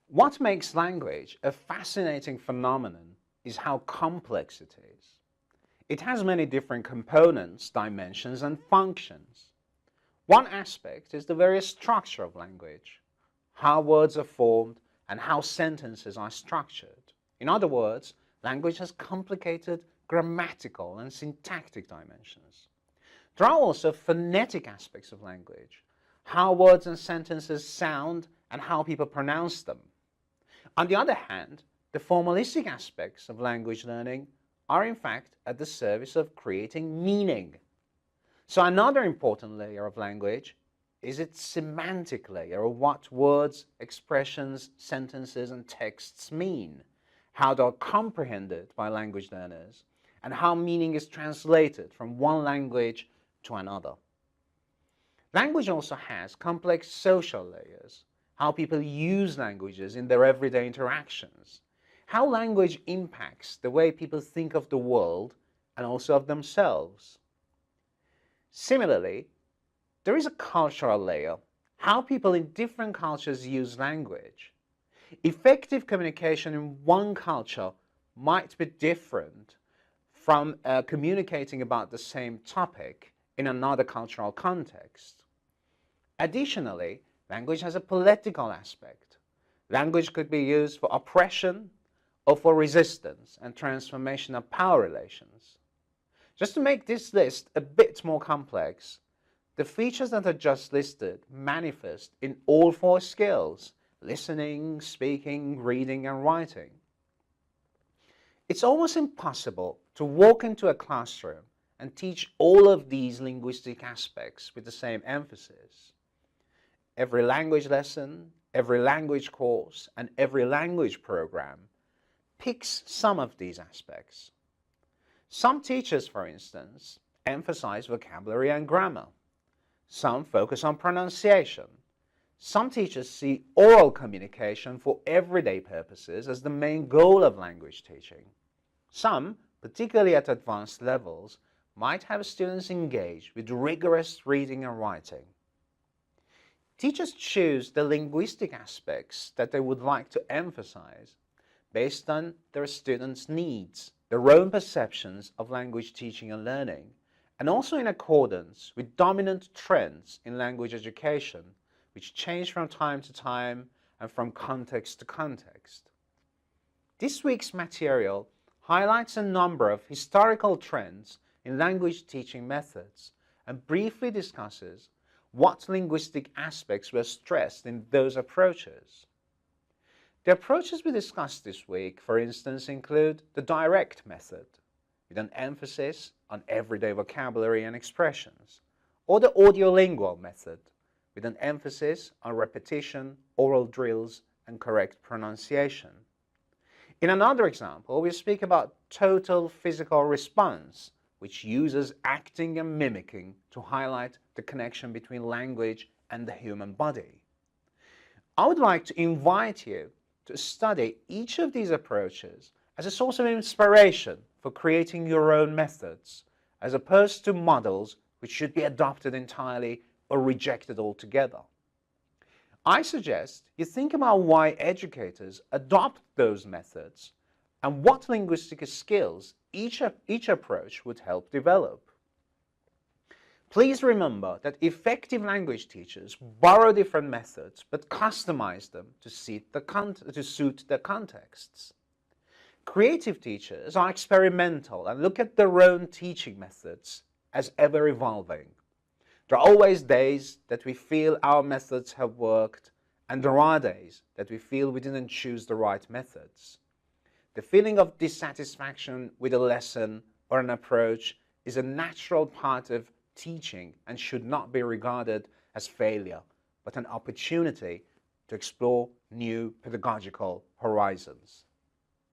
What makes language a fascinating phenomenon is how complex it is. It has many different components, dimensions, and functions. One aspect is the very structure of language, how words are formed and how sentences are structured. In other words, language has complicated grammatical and syntactic dimensions. There are also phonetic aspects of language, how words and sentences sound and how people pronounce them. On the other hand, the formalistic aspects of language learning are in fact at the service of creating meaning. So another important layer of language is its semantic layer, of what words, expressions, sentences, and texts mean, how they are comprehended by language learners, and how meaning is translated from one language to another. Language also has complex social layers, how people use languages in their everyday interactions, how language impacts the way people think of the world and also of themselves. Similarly, there is a cultural layer, how people in different cultures use language. Effective communication in one culture might be different from communicating about the same topic in another cultural context. Additionally, language has a political aspect. Language could be used for oppression or for resistance and transformation of power relations. Just to make this list a bit more complex, the features that are just listed manifest in all four skills: listening, speaking, reading, and writing. It's almost impossible to walk into a classroom and teach all of these linguistic aspects with the same emphasis. Every language lesson, every language course, and every language program picks some of these aspects. Some teachers, for instance, emphasize vocabulary and grammar. Some focus on pronunciation. Some teachers see oral communication for everyday purposes as the main goal of language teaching. Some, particularly at advanced levels, might have students engage with rigorous reading and writing. Teachers choose the linguistic aspects that they would like to emphasize based on their students' needs, their own perceptions of language teaching and learning, and also in accordance with dominant trends in language education, which change from time to time and from context to context. This week's material highlights a number of historical trends in language teaching methods and briefly discusses what linguistic aspects were stressed in those approaches. The approaches we discussed this week, for instance, include the direct method, with an emphasis on everyday vocabulary and expressions, or the audiolingual method, with an emphasis on repetition, oral drills, and correct pronunciation. In another example, we speak about total physical response, which uses acting and mimicking to highlight the connection between language and the human body. I would like to invite you to study each of these approaches as a source of inspiration for creating your own methods, as opposed to models which should be adopted entirely or rejected altogether. I suggest you think about why educators adopt those methods and what linguistic skills each approach would help develop. Please remember that effective language teachers borrow different methods but customize them to suit the contexts. Creative teachers are experimental and look at their own teaching methods as ever evolving. There are always days that we feel our methods have worked, and there are days that we feel we didn't choose the right methods. The feeling of dissatisfaction with a lesson or an approach is a natural part of teaching and should not be regarded as failure, but an opportunity to explore new pedagogical horizons.